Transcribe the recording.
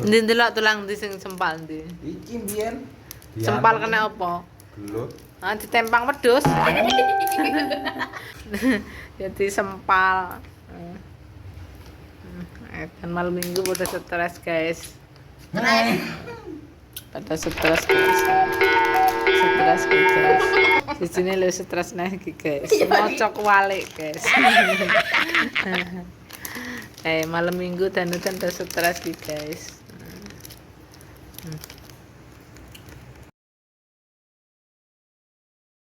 Ndi ndelok tulang ndi sing sempal ndi? Iki mbiyen. Sempal kena apa? Gelut. Ah ditempang wedhus. Jadi sempal. Dan malam minggu pada stres guys. Pada stres guys. Stres guys. Di sini lo stres lagi guys. Ngocok walik guys. Malam minggu dan udah stres guys.